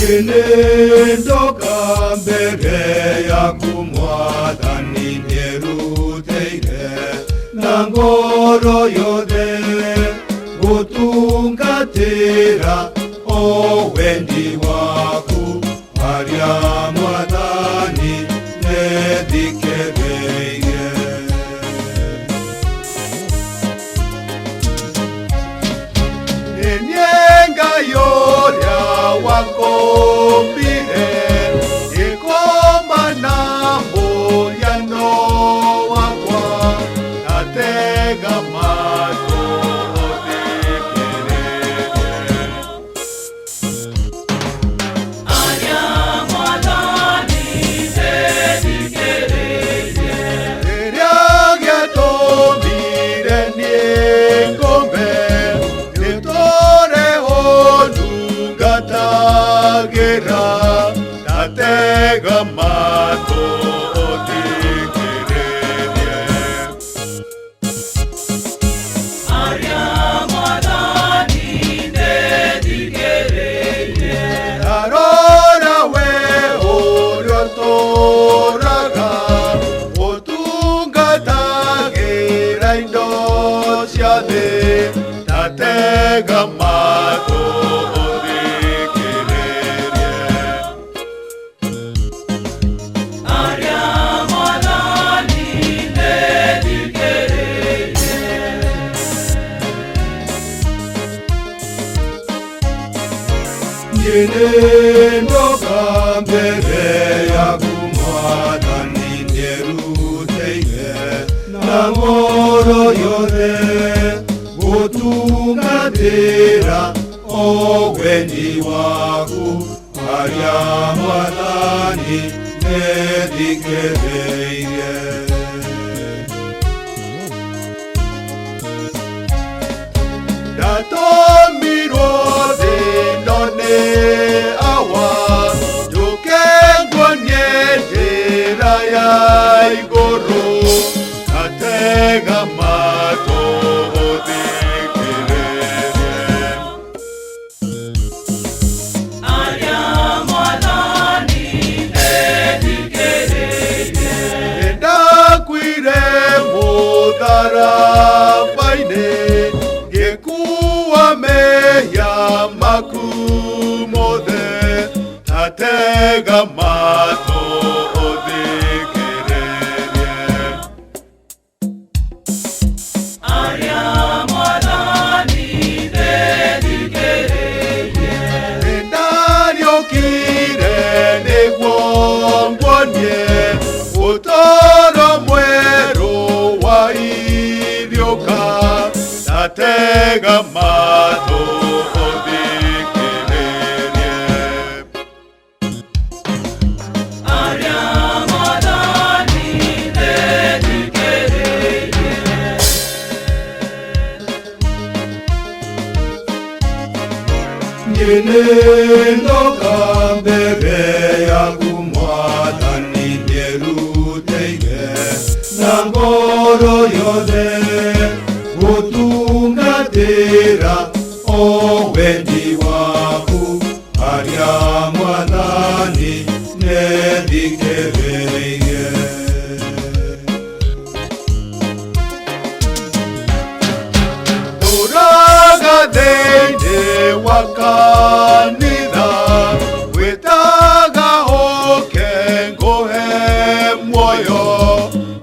Ngendoka mbere yaku Mwathani nĩeruteire na ngoro yothe gutungatĩra o wendi waku harĩa Mwathani nĩthikĩrĩirie. Nĩ Ngai ũrĩa wakombire ikoma na mũhiano wakwa, ngatega matũ ũthikĩrĩrie. Arĩa Mwathani nĩthikĩrĩirie. Rĩrĩa gĩatũmire niĩ ngũmbe ngatagĩra, ndatega matũ ũthikĩrĩrie. Arĩa Mwathani nĩthikĩrĩirie. Arora we ũrĩa ũtũũraga ũtungatagĩra indo cia thĩ, ndatega matũ ngendoka mbere yaku Mwathani nĩeruteire na ngoro yothe gutungatĩra o wendi waku harĩa Mwathani nĩthikĩrĩirie. Ndatũmirwo thĩ ĩno nĩ awa njũke nguonie njĩra ya igũrũ, ngatega matũ ũthikĩrĩrie. Arĩa Mwathani nĩthikĩrĩirie. Nĩndakuire mũtharaba-inĩ ngĩkuua mehia maku mothe, ndatega matũ ũthikĩrĩrie. Arĩa Mwathani nĩthikĩrĩirie. Nĩndariũkire nĩguo nguonie ũtũũro mwerũ wa iriũka, ndatega matũ ũthikĩrĩrie. Arĩa Mwathani nĩthikĩrĩirie. Ngendoka mbere yaku Mwathani nĩeruteire na ngoro yothe gutungatĩra o wendi waku harĩa Mwathani nĩthikĩrĩirie. Tũraga thĩinĩ wa kanitha gwĩtaga ũke ngũhe muoyo,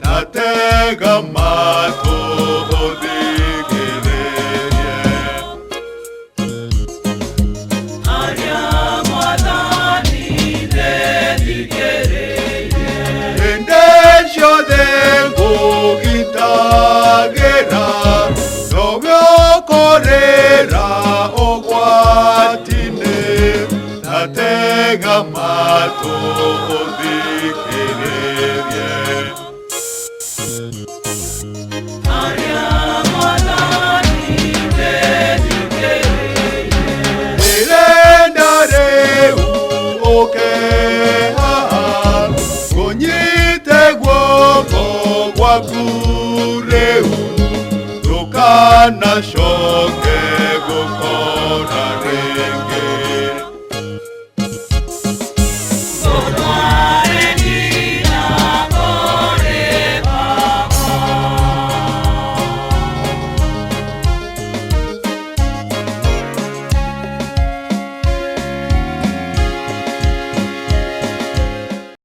ndatega matũ ũthikĩrĩrie. Arĩa Mwathani nĩthikĩrĩirie. Hĩndĩ ciothe ngũgitagĩra, nowe ũkũrĩra ũgwati-inĩ, ndatega matũ ũthikĩrĩrie. Arĩa Mwathani nĩthikĩrĩirie. Ndĩrenda rĩu ũke haha ngũnyite guoko gwaku rĩu, ndũkanacoke gũkora.